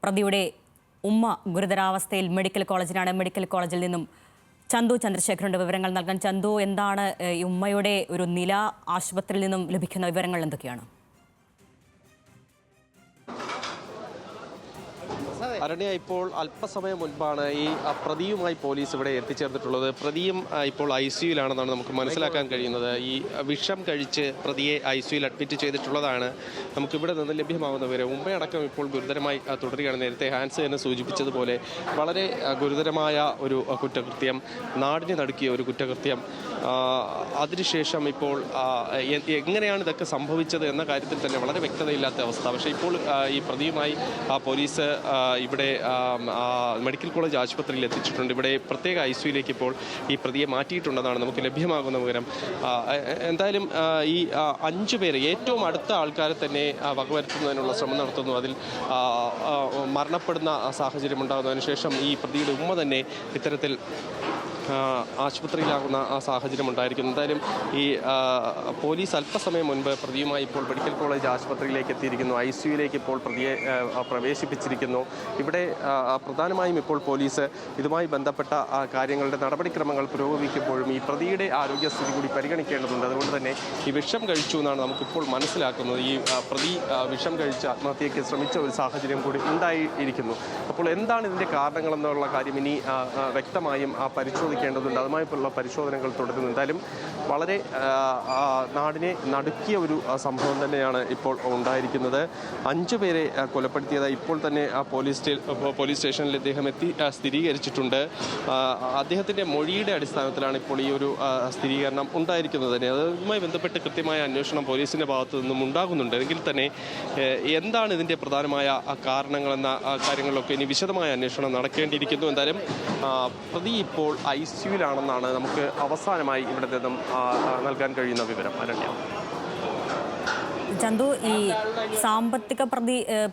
പ്രതിയുടെ ഉമ്മ ഗുരുതരാവസ്ഥയിൽ മെഡിക്കൽ കോളേജിലാണ്. മെഡിക്കൽ കോളേജിൽ നിന്നും ചന്തു ചന്ദ്രശേഖരന്റെ വിവരങ്ങൾ നൽകാൻ. ചന്തു, എന്താണ് ഈ ഉമ്മയുടെ ഒരു നില? ആശുപത്രിയിൽ നിന്നും ലഭിക്കുന്ന വിവരങ്ങൾ എന്തൊക്കെയാണ്? അരണ്യ, ഇപ്പോൾ അല്പസമയം മുൻപാണ് ഈ പ്രതിയുമായി പോലീസ് ഇവിടെ എത്തിച്ചേർന്നിട്ടുള്ളത്. പ്രതിയും ഇപ്പോൾ ICUവിലാണെന്നാണ് നമുക്ക് മനസ്സിലാക്കാൻ കഴിയുന്നത്. ഈ വിഷം കഴിച്ച് പ്രതിയെ ICUവിൽ അഡ്മിറ്റ് ചെയ്തിട്ടുള്ളതാണ് നമുക്കിവിടെ നിന്ന് ലഭ്യമാകുന്ന വിവരം. ഉമ്മയടക്കം ഇപ്പോൾ ഗുരുതരമായി തുടരുകയാണ്. നേരത്തെ ഹാൻസ് തന്നെ സൂചിപ്പിച്ചതുപോലെ വളരെ ഗുരുതരമായ ഒരു കുറ്റകൃത്യം, നാടിനെ നടുക്കിയ ഒരു കുറ്റകൃത്യം. അതിനുശേഷം ഇപ്പോൾ എങ്ങനെയാണ് ഇതൊക്കെ സംഭവിച്ചത് എന്ന കാര്യത്തിൽ തന്നെ വളരെ വ്യക്തതയില്ലാത്ത അവസ്ഥ. പക്ഷേ ഇപ്പോൾ ഈ പ്രതിയുമായി പോലീസ് ഇവിടെ മെഡിക്കൽ കോളേജ് ആശുപത്രിയിൽ എത്തിച്ചിട്ടുണ്ട്. ഇവിടെ പ്രത്യേക ICUവിലേക്ക് ഇപ്പോൾ ഈ പ്രതിയെ മാറ്റിയിട്ടുണ്ടെന്നാണ് നമുക്ക് ലഭ്യമാകുന്ന വിവരം. എന്തായാലും ഈ 5 പേര്, ഏറ്റവും അടുത്ത ആൾക്കാരെ തന്നെ വകവരുത്തുന്നതിനുള്ള ശ്രമം നടത്തുന്നു. അതിൽ മരണപ്പെടുന്ന സാഹചര്യം ഉണ്ടാകുന്നതിന് ശേഷം ഈ പ്രതിയുടെ ഉമ്മ തന്നെ ഇത്തരത്തിൽ ആശുപത്രിയിലാകുന്ന സാഹചര്യം ഉണ്ടായിരിക്കുന്നു. എന്തായാലും ഈ പോലീസ് അല്പസമയം മുൻപ് പ്രതിയുമായി ഇപ്പോൾ മെഡിക്കൽ കോളേജ് ആശുപത്രിയിലേക്ക് എത്തിയിരിക്കുന്നു. ICUവിലേക്ക് ഇപ്പോൾ പ്രതിയെ പ്രവേശിപ്പിച്ചിരിക്കുന്നു. ഇവിടെ പ്രധാനമായും ഇപ്പോൾ പോലീസ് ഇതുമായി ബന്ധപ്പെട്ട കാര്യങ്ങളുടെ നടപടിക്രമങ്ങൾ പുരോഗമിക്കുമ്പോഴും ഈ പ്രതിയുടെ ആരോഗ്യസ്ഥിതി കൂടി പരിഗണിക്കേണ്ടതുണ്ട്. അതുകൊണ്ട് തന്നെ ഈ വിഷം കഴിച്ചു എന്നാണ് നമുക്കിപ്പോൾ മനസ്സിലാക്കുന്നത്. ഈ പ്രതി വിഷം കഴിച്ച് ആത്മഹത്യയ്ക്ക് ശ്രമിച്ച ഒരു സാഹചര്യം കൂടി ഉണ്ടായിരിക്കുന്നു. അപ്പോൾ എന്താണ് ഇതിൻ്റെ കാരണങ്ങളെന്നുള്ള കാര്യം ഇനി വ്യക്തമായും പരിശോധിക്കേണ്ടതുണ്ട്. അതുമായിട്ടുള്ള പരിശോധനകൾ തുടരുന്നു. എന്തായാലും വളരെ നാടിനെ നടുക്കിയ ഒരു സംഭവം തന്നെയാണ് ഇപ്പോൾ ഉണ്ടായിരിക്കുന്നത്. 5 പേരെ കൊലപ്പെടുത്തിയതായി ഇപ്പോൾ തന്നെ പോലീസ് സ്റ്റേഷനിൽ അദ്ദേഹം എത്തി സ്ഥിരീകരിച്ചിട്ടുണ്ട്. അദ്ദേഹത്തിൻ്റെ മൊഴിയുടെ അടിസ്ഥാനത്തിലാണ് ഇപ്പോൾ ഈ ഒരു സ്ഥിരീകരണം ഉണ്ടായിരിക്കുന്നത് തന്നെ. അതുമായി ബന്ധപ്പെട്ട് കൃത്യമായ അന്വേഷണം പോലീസിൻ്റെ ഭാഗത്തു നിന്നും ഉണ്ടാകുന്നുണ്ട്. എങ്കിൽ തന്നെ എന്താണ് ഇതിൻ്റെ പ്രധാനമായ കാരണങ്ങളെന്ന കാര്യങ്ങളിലൊക്കെ ഇനി വിശദമായ അന്വേഷണം നടക്കേണ്ടിയിരിക്കുന്നു. എന്തായാലും പ്രതി ഇപ്പോൾ ICUവിലാണെന്നാണ് നമുക്ക് അവസാനമായി ഇവിടെ നിന്നും നൽകാൻ കഴിയുന്ന വിവരം. അരണ്യ, ചന്തു, ഈ സാമ്പത്തിക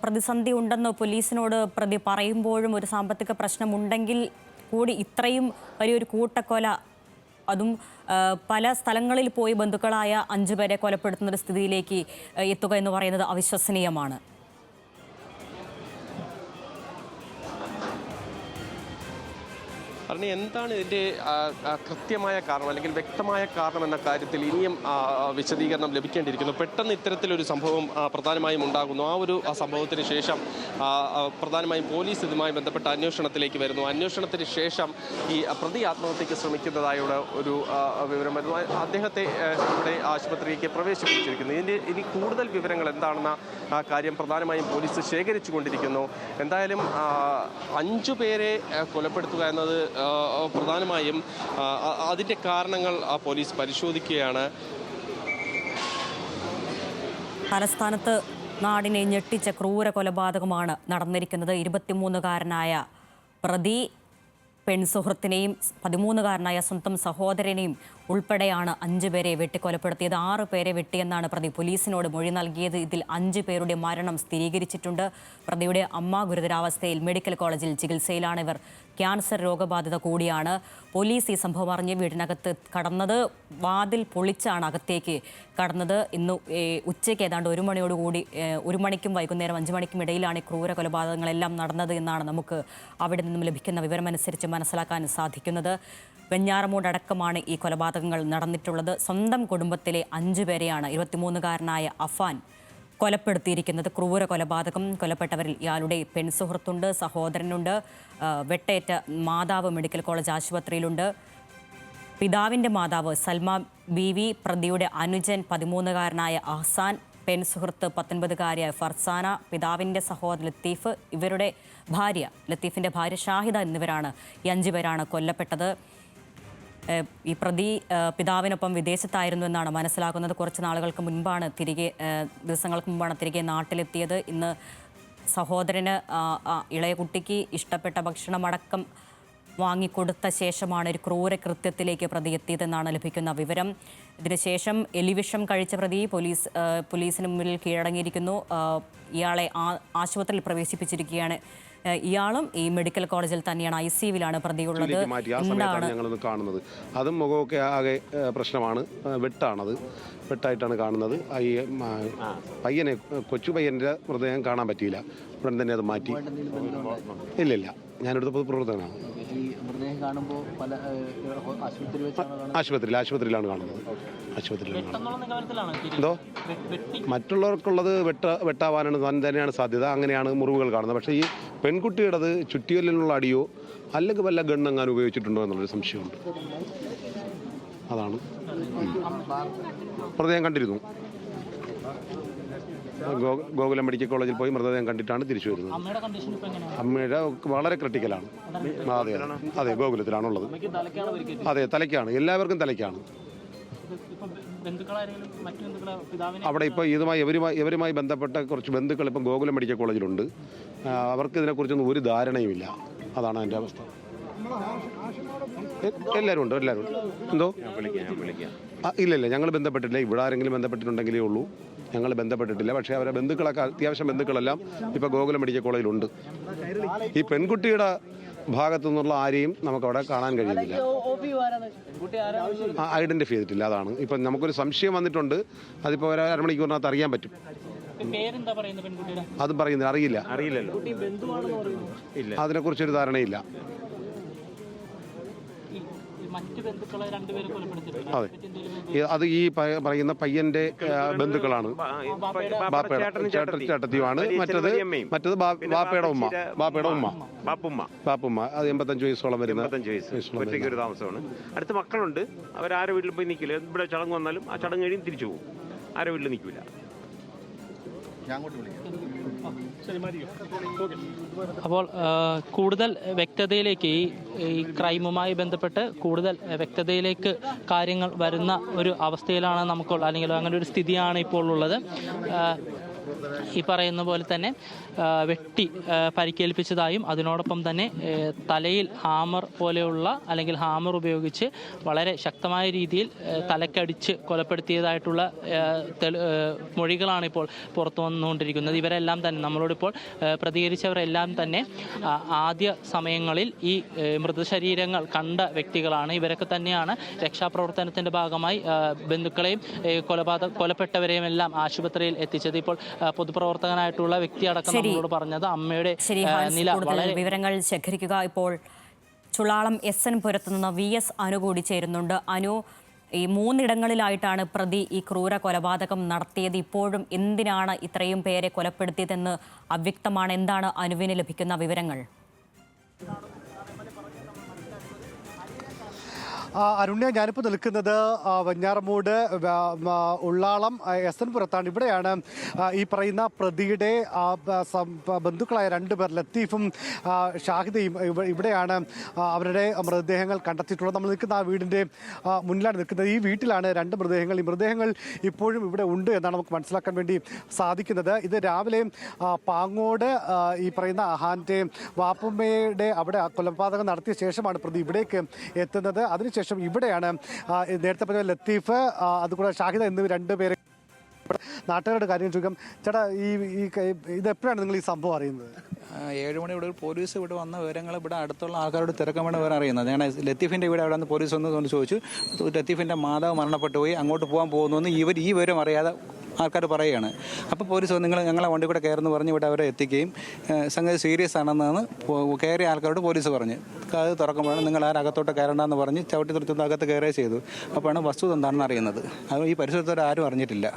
പ്രതിസന്ധി ഉണ്ടെന്ന് പോലീസിനോട് പ്രതി പറയുമ്പോഴും ഒരു സാമ്പത്തിക പ്രശ്നമുണ്ടെങ്കിൽ കൂടി ഇത്രയും വലിയൊരു കൂട്ടക്കൊല, അതും പല സ്ഥലങ്ങളിൽ പോയി ബന്ധുക്കളായ 5 പേരെ കൊലപ്പെടുത്തുന്ന ഒരു സ്ഥിതിയിലേക്ക് എത്തുക എന്ന് പറയുന്നത് അവിശ്വസനീയമാണ്. കാരണം എന്താണ് ഇതിൻ്റെ കൃത്യമായ കാരണം അല്ലെങ്കിൽ വ്യക്തമായ കാരണം എന്ന കാര്യത്തിൽ ഇനിയും വിശദീകരണം ലഭിക്കേണ്ടിയിരിക്കുന്നു. പെട്ടെന്ന് ഇത്തരത്തിലൊരു സംഭവം പ്രധാനമായും ഉണ്ടാകുന്നു. ആ ഒരു സംഭവത്തിന് ശേഷം പ്രധാനമായും പോലീസ് ഇതുമായി ബന്ധപ്പെട്ട അന്വേഷണത്തിലേക്ക് വരുന്നു. അന്വേഷണത്തിന് ശേഷം ഈ പ്രതി ആത്മഹത്യയ്ക്ക് ശ്രമിക്കുന്നതായുള്ള ഒരു വിവരം വരുന്നു. അദ്ദേഹത്തെ ഇവിടെ ആശുപത്രിയിലേക്ക് പ്രവേശിപ്പിച്ചിരിക്കുന്നു. ഇനി കൂടുതൽ വിവരങ്ങൾ എന്താണെന്ന കാര്യം പ്രധാനമായും പോലീസ് ശേഖരിച്ചു കൊണ്ടിരിക്കുന്നു. എന്തായാലും 5 പേരെ കൊലപ്പെടുത്തുക എന്നത് പ്രധാനമായും അതിൻ്റെ കാരണങ്ങൾ പോലീസ് പരിശോധിക്കുകയാണ്. തലസ്ഥാനത്ത് നാടിനെ ഞെട്ടിച്ച ക്രൂര കൊലപാതകമാണ് നടന്നിരിക്കുന്നത്. 23-കാരനായ പ്രതി പെൺസുഹൃത്തിനെയും 13-കാരനായ സ്വന്തം സഹോദരനെയും ഉൾപ്പെടെയാണ് 5 പേരെ വെട്ടിക്കൊലപ്പെടുത്തിയത്. 6 പേരെ വെട്ടിയെന്നാണ് പ്രതി പോലീസിനോട് മൊഴി നൽകിയത്. ഇതിൽ 5 പേരുടെ മരണം സ്ഥിരീകരിച്ചിട്ടുണ്ട്. പ്രതിയുടെ അമ്മ ഗുരുതരാവസ്ഥയിൽ മെഡിക്കൽ കോളേജിൽ ചികിത്സയിലാണ്. ഇവർ ക്യാൻസർ രോഗബാധിത കൂടിയാണ്. പോലീസ് ഈ സംഭവം അറിഞ്ഞ് വീടിനകത്ത് കടന്നത്, വാതിൽ പൊളിച്ചാണ് അകത്തേക്ക് കടന്നത്. ഇന്ന് ഉച്ചയ്ക്ക് ഏതാണ്ട് 1 മണിയോടുകൂടി, 1 മണിക്കും വൈകുന്നേരം 5 മണിക്കും ഇടയിലാണ് ഈ ക്രൂര കൊലപാതകങ്ങളെല്ലാം നടന്നത് എന്നാണ് നമുക്ക് അവിടെ നിന്നും ലഭിക്കുന്ന വിവരമനുസരിച്ച് മനസ്സിലാക്കാൻ സാധിക്കുന്നത്. വെഞ്ഞാറമൂടടക്കമാണ് ഈ കൊലപാതകങ്ങൾ നടന്നിട്ടുള്ളത്. സ്വന്തം കുടുംബത്തിലെ 5 പേരെയാണ് 23-കാരനായ അഫാൻ കൊലപ്പെടുത്തിയിരിക്കുന്നത്. ക്രൂര കൊലപാതകം. കൊലപ്പെട്ടവരിൽ ഇയാളുടെ പെൺസുഹൃത്തുണ്ട്, സഹോദരനുണ്ട്, വെട്ടേറ്റ മാതാവ് മെഡിക്കൽ കോളേജ് ആശുപത്രിയിലുണ്ട്. പിതാവിൻ്റെ മാതാവ് സൽമ ബീവി, പ്രതിയുടെ അനുജൻ 13-കാരനായ അഹ്സാൻ, പെൺസുഹൃത്ത് 19-കാരിയായ ഫർസാന, പിതാവിൻ്റെ സഹോദരൻ ലത്തീഫ്, ഇവരുടെ ഭാര്യ, ലത്തീഫിൻ്റെ ഭാര്യ ഷാഹിദ എന്നിവരാണ് ഈ 5 പേരാണ് കൊല്ലപ്പെട്ടത്. ഈ പ്രതി പിതാവിനൊപ്പം വിദേശത്തായിരുന്നു എന്നാണ് മനസ്സിലാക്കുന്നത്. കുറച്ച് നാളുകൾക്ക് മുൻപാണ് ദിവസങ്ങൾക്ക് മുമ്പാണ് തിരികെ നാട്ടിലെത്തിയത്. ഇന്ന് സഹോദരന്, ഇളയ കുട്ടിക്ക് ഇഷ്ടപ്പെട്ട ഭക്ഷണമടക്കം വാങ്ങിക്കൊടുത്ത ശേഷമാണ് ഒരു ക്രൂര കൃത്യത്തിലേക്ക് പ്രതി എത്തിയതെന്നാണ് ലഭിക്കുന്ന വിവരം. ഇതിനുശേഷം എലിവിഷം കഴിച്ച പ്രതി പോലീസിന് മുന്നിൽ കീഴടങ്ങിയിരിക്കുന്നു. ഇയാളെ ആശുപത്രിയിൽ പ്രവേശിപ്പിച്ചിരിക്കുകയാണ്. ഇയാളും ഈ മെഡിക്കൽ കോളേജിൽ തന്നെയാണ്, ICUവിലാണ് പ്രതിയുള്ളത്. ഞങ്ങളത് കാണുന്നത് അതും മുഖമൊക്കെ ആകെ പ്രശ്നമാണ്. വെട്ടാണത്, വെട്ടായിട്ടാണ് കാണുന്നത്. പയ്യനെ, കൊച്ചു പയ്യൻ്റെ മൃതദേഹം കാണാൻ പറ്റിയില്ല. ഉടൻ തന്നെ അത് മാറ്റി. ഇല്ലില്ല, ഞാനിവിടുത്തെ പൊതുപ്രവർത്തകനാണ്. ആശുപത്രിയിലാണ് കാണുന്നത്. എന്തോ മറ്റുള്ളവർക്കുള്ളത് വെട്ടാവാനാണ് തന്നെയാണ് സാധ്യത. അങ്ങനെയാണ് മുറിവുകൾ കാണുന്നത്. പക്ഷേ ഈ പെൺകുട്ടിയുടേത് ചുറ്റിയലിനുള്ള അടിയോ അല്ലെങ്കിൽ വല്ല ഗണ്ണെങ്ങാനും ഉപയോഗിച്ചിട്ടുണ്ടോ എന്നുള്ളൊരു സംശയമുണ്ട്. അതാണ് മൃതദേഹം കണ്ടിരുന്നു. ഗോകുലം മെഡിക്കൽ കോളേജിൽ പോയി മൃതദേഹം കണ്ടിട്ടാണ് തിരിച്ചു വരുന്നത്. അമ്മയുടെ വളരെ ക്രിട്ടിക്കലാണ്. അതെ, ഗോകുലത്തിലാണുള്ളത്. അതെ, തലയ്ക്കാണ്, എല്ലാവർക്കും തലയ്ക്കാണ്. അവിടെ ഇപ്പോൾ ഇവരുമായി ബന്ധപ്പെട്ട കുറച്ച് ബന്ധുക്കൾ ഇപ്പം ഗോകുലം മെഡിക്കൽ കോളേജിലുണ്ട്. അവർക്ക് ഇതിനെക്കുറിച്ചൊന്നും ഒരു ധാരണയുമില്ല. അതാണ് അതിൻ്റെ അവസ്ഥ. എല്ലാവരും ഉണ്ട്. എന്തോ ഇല്ല, ഞങ്ങൾ ബന്ധപ്പെട്ടിട്ടില്ല. ഇവിടെ ആരെങ്കിലും ബന്ധപ്പെട്ടിട്ടുണ്ടെങ്കിലേ ഉള്ളൂ. ഞങ്ങൾ ബന്ധപ്പെട്ടിട്ടില്ല. പക്ഷേ അവരെ ബന്ധുക്കളൊക്കെ, അത്യാവശ്യം ബന്ധുക്കളെല്ലാം ഇപ്പോൾ ഗോകുലം മെഡിക്കൽ കോളേജിലുണ്ട്. ഈ പെൺകുട്ടിയുടെ ഭാഗത്തു നിന്നുള്ള ആരെയും നമുക്കവിടെ കാണാൻ കഴിയുന്നില്ല. ഐഡന്റിഫൈ ചെയ്തിട്ടില്ല. അതാണ് ഇപ്പം നമുക്കൊരു സംശയം വന്നിട്ടുണ്ട്. അതിപ്പോൾ ഒരു അരമണിക്കൂറിനകത്ത് അറിയാൻ പറ്റും. അതും പറയുന്നില്ല, അറിയില്ലല്ലോ. അതിനെക്കുറിച്ചൊരു ധാരണയില്ല. അതെ, അത് ഈ പറയുന്ന പയ്യന്റെ ബന്ധുക്കളാണ്. ചേട്ടത്തിയുമാണ്. മറ്റത് ബാപ്പയുടെ ഉമ്മ. അത് 85 വയസ്സോളം വരുന്ന ഒരു താമസമാണ്. അടുത്ത മക്കളുണ്ട്. അവരാരെ വീട്ടിൽ പോയി നിൽക്കില്ല. ഇവിടെ ചടങ്ങ് വന്നാലും ആ ചടങ്ങ് കഴിഞ്ഞ് തിരിച്ചു പോകും. ആരെ വീട്ടിൽ നിൽക്കില്ല. അപ്പോൾ കൂടുതൽ വ്യക്തതയിലേക്ക് ഈ ക്രൈമുമായി ബന്ധപ്പെട്ട് കൂടുതൽ വ്യക്തതയിലേക്ക് കാര്യങ്ങൾ വരുന്ന ഒരു അവസ്ഥയിലാണ് നമുക്കുള്ള, അല്ലെങ്കിൽ അങ്ങനെ ഒരു സ്ഥിതിയാണ് ഇപ്പോൾ ഉള്ളത്. ഈ പറയുന്ന പോലെ തന്നെ വെട്ടി പരിക്കേൽപ്പിച്ചതായും അതിനോടൊപ്പം തന്നെ തലയിൽ ഹാമർ പോലെയുള്ള അല്ലെങ്കിൽ ഹാമർ ഉപയോഗിച്ച് വളരെ ശക്തമായ രീതിയിൽ തലക്കടിച്ച് കൊലപ്പെടുത്തിയതായിട്ടുള്ള മൊഴികളാണ് ഇപ്പോൾ പുറത്തു വന്നുകൊണ്ടിരിക്കുന്നത്. ഇവരെല്ലാം തന്നെ നമ്മളോടിപ്പോൾ പ്രതികരിച്ചവരെല്ലാം തന്നെ ആദ്യ സമയങ്ങളിൽ ഈ മൃതശരീരങ്ങൾ കണ്ട വ്യക്തികളാണ്. ഇവരൊക്കെ തന്നെയാണ് രക്ഷാപ്രവർത്തനത്തിൻ്റെ ഭാഗമായി ബന്ധുക്കളെയും കൊലപ്പെട്ടവരെയും എല്ലാം ആശുപത്രിയിൽ എത്തിച്ചത്. ഇപ്പോൾ പൊതുപ്രവർത്തകനായിട്ടുള്ള വ്യക്തി അടക്കം നമ്മളോട് പറഞ്ഞത് അമ്മയുടെ നില വളരെ വിവരങ്ങൾ ശേഖരിക്കുക. ഇപ്പോൾ ചുള്ളാളം SN പുരത്തു നിന്ന് VS അനു കൂടി ചേരുന്നുണ്ട്. അനു, ഈ 3 ഇടങ്ങളിലായിട്ടാണ് പ്രതി ഈ ക്രൂര കൊലപാതകം നടത്തിയത്. ഇപ്പോഴും എന്തിനാണ് ഇത്രയും പേരെ കൊലപ്പെടുത്തിയതെന്ന് അവ്യക്തമാണ്. എന്താണ് അനുവിന് ലഭിക്കുന്ന വിവരങ്ങൾ? അരുണ്യ, ഞാനിപ്പോൾ നിൽക്കുന്നത് വെഞ്ഞാറമൂട് ഉള്ളാളം SN പുരത്താണ്. ഇവിടെയാണ് ഈ പറയുന്ന പ്രതിയുടെ ബന്ധുക്കളായ 2 പേർ, ലത്തീഫും ഷാഹിദയും, ഇവിടെയാണ് അവരുടെ മൃതദേഹങ്ങൾ കണ്ടെത്തിയിട്ടുള്ളത്. നമ്മൾ നിൽക്കുന്ന ആ വീടിൻ്റെ മുന്നിലാണ് നിൽക്കുന്നത്. ഈ വീട്ടിലാണ് 2 മൃതദേഹങ്ങൾ. ഈ മൃതദേഹങ്ങൾ ഇപ്പോഴും ഇവിടെ ഉണ്ട് എന്നാണ് നമുക്ക് മനസ്സിലാക്കാൻ വേണ്ടി സാധിക്കുന്നത്. ഇത് രാവിലെ പാങ്ങോട് ഈ പറയുന്ന അഹാൻ്റെ വാപ്പുമ്മയുടെ അവിടെ കൊലപാതകം നടത്തിയ ശേഷമാണ് പ്രതി ഇവിടേക്ക് എത്തുന്നത്. അതിനുശേഷം ഇവിടെയാണ് നേരത്തെ പറഞ്ഞ ലത്തീഫ്, അതുകൂടെ ഷാഹിദ എന്നിവർ 2 പേരെ. നാട്ടുകാരുടെ കാര്യം ചോദിക്കാം. ചേട്ടാ, ഇത് എപ്പോഴാണ് നിങ്ങൾ ഈ സംഭവം അറിയുന്നത്? 7 മണിയോട് പോലീസ് ഇവിടെ വന്ന വിവരങ്ങൾ ഇവിടെ അടുത്തുള്ള ആൾക്കാരോട് തിരക്കമാണ് വേറെ അറിയുന്നത്. ഞാൻ ലത്തീഫിൻ്റെ വീട് അവിടെ നിന്ന് പോലീസ് വന്ന് ചോദിച്ചു. ലത്തീഫിൻ്റെ മാതാവ് മരണപ്പെട്ടു പോയി, അങ്ങോട്ട് പോകാൻ പോകുന്നു ഈ വിവരം അറിയാതെ ആൾക്കാർ പറയുകയാണ്. അപ്പോൾ പോലീസ് ഞങ്ങളെ വണ്ടി കൂടെ കയറുന്നു പറഞ്ഞ് ഇവിടെ അവരെ എത്തിക്കുകയും സംഗതി സീരിയസ് ആണെന്നാണ് കയറിയ ആൾക്കാരോട് പോലീസ് പറഞ്ഞ്. അത് തുറക്കുമ്പോഴാണ് നിങ്ങൾ ആരകത്തോട്ട് കയറണ്ടെന്ന് പറഞ്ഞ് ചവിട്ടി തുറത്തുന്ന അകത്ത് കയറുകയും ചെയ്തു. അപ്പോഴാണ് വസ്തുത എന്താണെന്ന് അറിയുന്നത്. അത് ഈ പരിസരത്തോടെ ആരും അറിഞ്ഞിട്ടില്ല.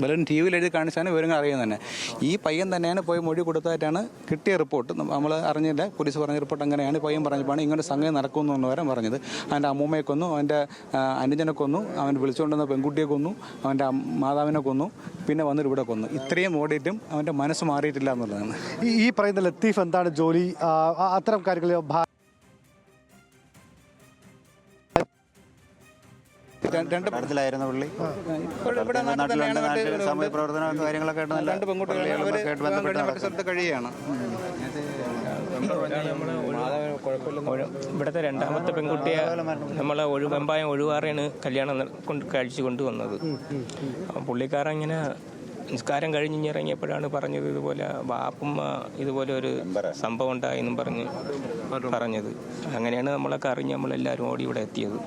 പലരും ടി വിയിൽ എഴുതി കാണിച്ചാണ് വിവരങ്ങൾ അറിയുന്നത് തന്നെ. ഈ പയ്യൻ തന്നെയാണ് പോയി മൊഴി കൊടുത്തതായിട്ടാണ് കിട്ടിയ റിപ്പോർട്ട്. നമ്മൾ അറിഞ്ഞില്ല, പോലീസ് പറഞ്ഞ റിപ്പോർട്ട് അങ്ങനെയാണ്. പയ്യൻ പറഞ്ഞപ്പോഴാണ് ഇങ്ങനെ സംഗതി നടക്കുമെന്ന് വരെ പറഞ്ഞത്. അവൻ്റെ അമ്മൂമ്മയെ കൊന്നു, അവൻ്റെ അനുജനെ കൊന്നു, അവൻ വിളിച്ചുകൊണ്ടുവന്ന പെൺകുട്ടിയെ കൊന്നു, അവൻ്റെ മാതാവിനെ കൊന്നു, പിന്നെ വന്നിട്ട് ഇവിടെ കൊന്നു. ഇത്രയും ഓടിയിട്ടും അവൻ്റെ മനസ്സ് മാറിയിട്ടില്ല എന്നുള്ളതാണ്. ഈ പറയുന്ന ലത്തീഫ് എന്താണ് ജോലി? അത്തരം കാര്യങ്ങൾ രണ്ട് അടുത്തിലായിരുന്നു പുള്ളി. ഇവിടെ നാട്ടിൽ തന്നെയാണ്. നാട്ടിൽ സാമൂഹ്യ പ്രവർത്തനം കാര്യങ്ങളൊക്കെ ആയിട്ട് നല്ല രണ്ട് പെൺകുട്ടികൾ ആയിട്ട് ബന്ധപ്പെട്ട് മറ്റു സ്ഥലത്ത് കഴിയുകയാണ്. ഇവിടുത്തെ രണ്ടാമത്തെ പെൺകുട്ടിയെ നമ്മളെ വെമ്പായം ഒഴിവാറിയാണ് കല്യാണം കഴിച്ചു കൊണ്ടുവന്നത്. പുള്ളിക്കാരൻ ഇങ്ങനെ നിസ്കാരം കഴിഞ്ഞിറങ്ങിയപ്പോഴാണ് പറഞ്ഞത് ഇതുപോലെ വാപ്പുമ്മ ഇതുപോലെ ഒരു സംഭവം ഉണ്ടായെന്നും പറഞ്ഞത്. അങ്ങനെയാണ് നമ്മളൊക്കെ അറിഞ്ഞ് നമ്മളെല്ലാവരും ഓടി ഇവിടെ എത്തിയത്.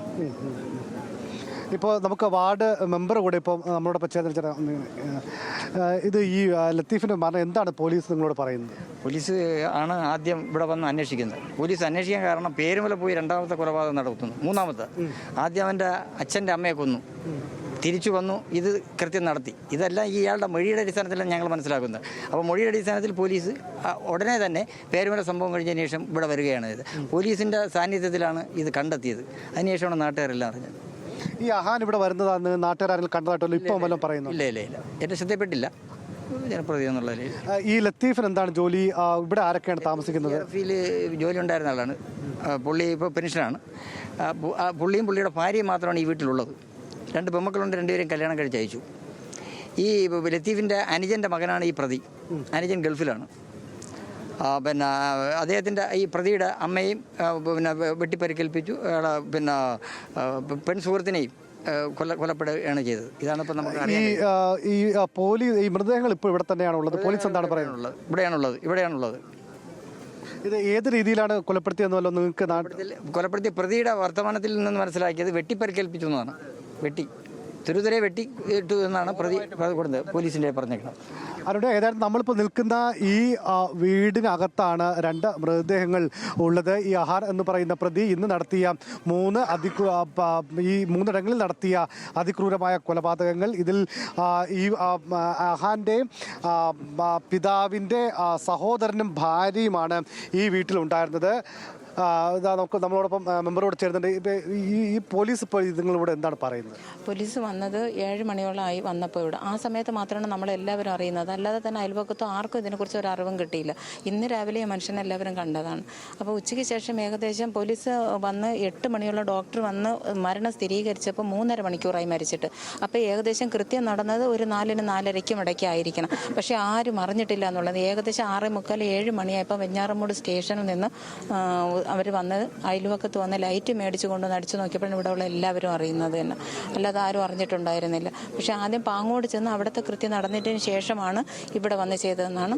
ഇപ്പോൾ നമുക്ക് വാർഡ് മെമ്പർ കൂടെ ഇപ്പോൾ നമ്മളോടൊപ്പം ചേർന്ന് ഇത് ഈ ലത്തീഫിൻ്റെ മരണം എന്താണ് പോലീസ് നിങ്ങളോട് പറയുന്നത്? പോലീസ് ആണ് ആദ്യം ഇവിടെ വന്ന് അന്വേഷിക്കുന്നത്. പോലീസ് അന്വേഷിക്കാൻ കാരണം പേരുമല പോയി രണ്ടാമത്തെ കൊലപാതകം നടത്തുന്നു. മൂന്നാമത്തെ ആദ്യം അവൻ്റെ അച്ഛൻ്റെ അമ്മയെ കൊന്നു, തിരിച്ചു വന്നു, ഇത് കൃത്യം നടത്തി. ഇതെല്ലാം ഇയാളുടെ മൊഴിയുടെ അടിസ്ഥാനത്തിലാണ് ഞങ്ങൾ മനസ്സിലാക്കുന്നത്. അപ്പോൾ മൊഴിയുടെ അടിസ്ഥാനത്തിൽ പോലീസ് ഉടനെ തന്നെ പേരുമല സംഭവം കഴിഞ്ഞതിന് ശേഷം ഇവിടെ വരികയാണ്. ഇത് പോലീസിൻ്റെ സാന്നിധ്യത്തിലാണ് ഇത് കണ്ടെത്തിയത്. അതിനുശേഷമാണ് നാട്ടുകാരെല്ലാം അറിഞ്ഞത്. ഈ അഹാൻ ഇവിടെ വരുന്നതാണെന്ന് നാട്ടുകാരെങ്കിലും കണ്ടതായിട്ടല്ലോ ഇപ്പോൾ വല്ലതും പറയുന്നു? ഇല്ല ഇല്ല ഇല്ല, എൻ്റെ ശ്രദ്ധപ്പെട്ടില്ല ജനപ്രതി എന്നുള്ള. ഈ ലത്തീഫിന് എന്താണ് ജോലി? ഇവിടെ ആരൊക്കെയാണ് താമസിക്കുന്നത്? ജോലി ഉണ്ടായിരുന്ന ആളാണ്. പുള്ളി ഇപ്പോൾ പെൻഷനാണ്. പുള്ളിയും പുള്ളിയുടെ ഭാര്യയും മാത്രമാണ് ഈ വീട്ടിലുള്ളത്. രണ്ട് പെൺമക്കളുണ്ട്, രണ്ടുപേരും കല്യാണം കഴിച്ച് അയച്ചു. ഈ ലത്തീഫിൻ്റെ അനുജൻ്റെ മകനാണ് ഈ പ്രതി. അനുജൻ ഗൾഫിലാണ്. പിന്നെ അദ്ദേഹത്തിൻ്റെ ഈ പ്രതിയുടെ അമ്മയും പിന്നെ വെട്ടിപ്പരിക്കേൽപ്പിച്ചു. പിന്നെ പെൺ സുഹൃത്തിനെയും കൊലപ്പെടുകയാണ് ചെയ്തത്. ഇതാണ് ഇപ്പം നമുക്ക് ഈ പോലീസ് ഈ മൃതദേഹങ്ങൾ ഇപ്പോൾ ഇവിടെ തന്നെയാണുള്ളത്. പോലീസ് എന്താണ് പറയുന്നത്? ഇവിടെയാണുള്ളത്. ഇത് ഏത് രീതിയിലാണ് കൊലപ്പെടുത്തിയെന്നല്ലോ നിങ്ങൾക്ക് കൊലപ്പെടുത്തിയ പ്രതിയുടെ വർത്തമാനത്തിൽ നിന്ന് മനസ്സിലാക്കിയത് വെട്ടിപ്പരിക്കേൽപ്പിച്ചു എന്നാണ്. തുരുതുരെ വെട്ടി ഇട്ടു എന്നാണ് പ്രതി കൊടുത്തത്, പോലീസിൻ്റെ പറഞ്ഞേക്കണം. അവരുടെ ഏതായാലും നമ്മളിപ്പോൾ നിൽക്കുന്ന ഈ വീടിനകത്താണ് രണ്ട് മൃതദേഹങ്ങൾ ഉള്ളത്. ഈ അഹാൻ എന്ന് പറയുന്ന പ്രതി ഇന്ന് നടത്തിയ ഈ മൂന്നിടങ്ങളിൽ നടത്തിയ അതിക്രൂരമായ കൊലപാതകങ്ങൾ, ഇതിൽ ഈ അഹാൻ്റെ പിതാവിൻ്റെ സഹോദരനും ഭാര്യയുമാണ് ഈ വീട്ടിലുണ്ടായിരുന്നത്. നമ്മളോടൊപ്പം മെമ്പറോട് ചേർന്നുണ്ട്. ഈ പോലീസ് ഇപ്പോൾ നിങ്ങളിവിടെ എന്താണ് പറയുന്നത്? പോലീസ് വന്നത് 7 മണിയോളമായി വന്നപ്പോൾ ഇവിടെ. ആ സമയത്ത് മാത്രമാണ് നമ്മളെല്ലാവരും അറിയുന്നത്. അല്ലാതെ തന്നെ അയൽവക്കത്തോ ആർക്കും ഇതിനെക്കുറിച്ച് ഒരു അറിവും കിട്ടിയില്ല. ഇന്ന് രാവിലെ മനുഷ്യനെല്ലാവരും കണ്ടതാണ്. അപ്പോൾ ഉച്ചയ്ക്ക് ശേഷം ഏകദേശം പോലീസ് വന്ന് 8 മണിയുള്ള ഡോക്ടർ വന്ന് മരണം സ്ഥിരീകരിച്ചപ്പോൾ 3.5 മണിക്കൂറായി മരിച്ചിട്ട്. അപ്പോൾ ഏകദേശം കൃത്യം നടന്നത് ഒരു 4-നും 4:30ക്കും ഇടയ്ക്കായിരിക്കണം. പക്ഷേ ആരും അറിഞ്ഞിട്ടില്ല എന്നുള്ളത്. ഏകദേശം 6:45, 7 മണിയായപ്പോൾ വെഞ്ഞാറമൂട് സ്റ്റേഷനിൽ നിന്ന് അവർ വന്ന് അയൽവക്കത്ത് വന്ന് ലൈറ്റ് മേടിച്ച് കൊണ്ടുവന്ന് അടിച്ചു നോക്കിയപ്പോഴാണ് ഇവിടെ ഉള്ള എല്ലാവരും അറിയുന്നത് തന്നെ. അല്ലാതെ ആരും അറിഞ്ഞിട്ടുണ്ടായിരുന്നില്ല. പക്ഷേ ആദ്യം പാങ്ങോട് ചെന്ന് അവിടുത്തെ കൃത്യം നടന്നതിന് ശേഷമാണ് ഇവിടെ വന്ന് ചെയ്തതെന്നാണ്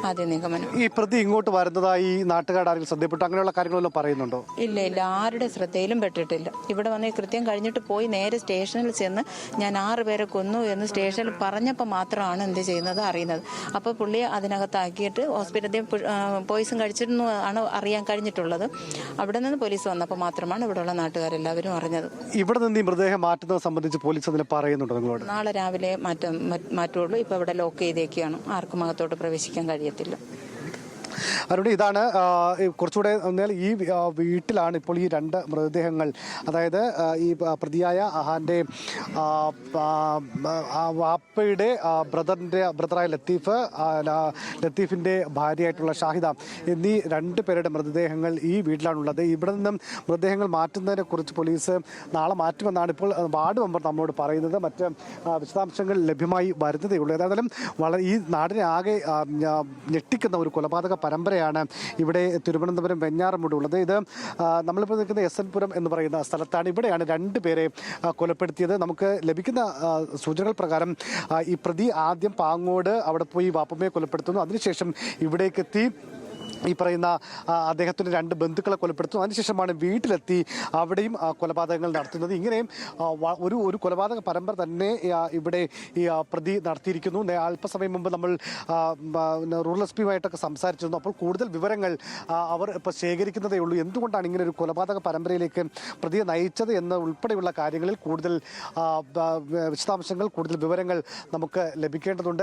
ആദ്യം നിഗമനം. ഈ പ്രതി ഇങ്ങോട്ട് വരുന്നതായി നാട്ടുകാർ ആരെങ്കിലും ശ്രദ്ധപ്പെട്ടു അങ്ങനെയുള്ള കാര്യങ്ങളെല്ലാം പറയുന്നുണ്ടോ? ഇല്ല, ആരുടെ ശ്രദ്ധയിലും പെട്ടിട്ടില്ല. ഇവിടെ വന്ന് കൃത്യം കഴിഞ്ഞിട്ട് പോയി നേരെ സ്റ്റേഷനിൽ ചെന്ന് ഞാൻ 6 പേരെ കൊന്നു എന്ന് സ്റ്റേഷനിൽ പറഞ്ഞപ്പോൾ മാത്രമാണ് എന്ത് ചെയ്യുന്നത് അറിയുന്നത്. അപ്പോൾ പുള്ളിയെ അതിനകത്താക്കിയിട്ട് ഹോസ്പിറ്റലിൽ പോയിസൺ കഴിച്ചിരുന്നു ആണ് അറിയാൻ കഴിഞ്ഞിട്ടുള്ളത്. അവിടെ നിന്ന് പോലീസ് വന്നപ്പോൾ മാത്രമാണ് ഇവിടെയുള്ള നാട്ടുകാരെല്ലാവരും അറിഞ്ഞത്. ഇവിടെ നിന്ന് ഈ മൃതദേഹം മാറ്റുന്നത് സംബന്ധിച്ച് പോലീസ് അതിന് പറയുന്നുണ്ടോ നിങ്ങളോട്? നാളെ രാവിലെ മാറ്റുള്ളൂ. ഇപ്പോൾ ഇവിടെ ലോക്ക് ചെയ്തേക്കാണ്. ആർക്കും അകത്തോട്ട് പ്രവേശിക്കാൻ കഴിയത്തില്ല. അതുകൊണ്ട് ഇതാണ് കുറച്ചുകൂടെ എന്നാൽ ഈ വീട്ടിലാണ് ഇപ്പോൾ ഈ രണ്ട് മൃതദേഹങ്ങൾ, അതായത് ഈ പ്രതിയായ അഹാൻ്റെ വാപ്പയുടെ ബ്രദറായ ലത്തീഫിൻ്റെ ഭാര്യയായിട്ടുള്ള ഷാഹിദ എന്നീ 2 പേരുടെ മൃതദേഹങ്ങൾ ഈ വീട്ടിലാണുള്ളത്. ഇവിടെ നിന്നും മൃതദേഹങ്ങൾ മാറ്റുന്നതിനെ കുറിച്ച് പോലീസ് നാളെ മാറ്റുമെന്നാണ് ഇപ്പോൾ വാർഡ് മെമ്പർ നമ്മളോട് പറയുന്നത്. മറ്റ് വിശദാംശങ്ങൾ ലഭ്യമായി വരുന്നതേ ഉള്ളൂ. ഏതായാലും ഈ നാടിനെ ആകെ ഞെട്ടിക്കുന്ന ഒരു കൊലപാതക പരമ്പരയാണ് ഇവിടെ തിരുവനന്തപുരം വെഞ്ഞാറമൂട് ഉള്ളത്. ഇത് നമ്മളിപ്പോൾ നിൽക്കുന്ന SN പുരം എന്ന് പറയുന്ന സ്ഥലത്താണ്. ഇവിടെയാണ് 2 പേരെ കൊലപ്പെടുത്തിയത്. നമുക്ക് ലഭിക്കുന്ന സൂചനകൾ പ്രകാരം ഈ പ്രതി ആദ്യം പാങ്ങോട് അവിടെ പോയി വാപ്പമ്മയെ കൊലപ്പെടുത്തുന്നു. അതിനുശേഷം ഇവിടേക്കെത്തി ഈ പറയുന്ന അദ്ദേഹത്തിൻ്റെ 2 ബന്ധുക്കളെ കൊലപ്പെടുത്തുന്നു. അതിനുശേഷമാണ് വീട്ടിലെത്തി അവിടെയും കൊലപാതകങ്ങൾ നടത്തുന്നത്. ഇങ്ങനെയും ഒരു കൊലപാതക പരമ്പര തന്നെ ഇവിടെ ഈ പ്രതി നടത്തിയിരിക്കുന്നു. അല്പസമയം മുമ്പ് നമ്മൾ റൂറൽ SP-യുമായിട്ടൊക്കെ സംസാരിച്ചിരുന്നു. അപ്പോൾ കൂടുതൽ വിവരങ്ങൾ അവർ ഇപ്പോൾ ശേഖരിക്കുന്നതേ ഉള്ളൂ. എന്തുകൊണ്ടാണ് ഇങ്ങനെ ഒരു കൊലപാതക പരമ്പരയിലേക്ക് പ്രതിയെ നയിച്ചത് എന്ന് ഉൾപ്പെടെയുള്ള കാര്യങ്ങളിൽ കൂടുതൽ വിശദാംശങ്ങൾ, കൂടുതൽ വിവരങ്ങൾ നമുക്ക് ലഭിക്കേണ്ടതുണ്ട്.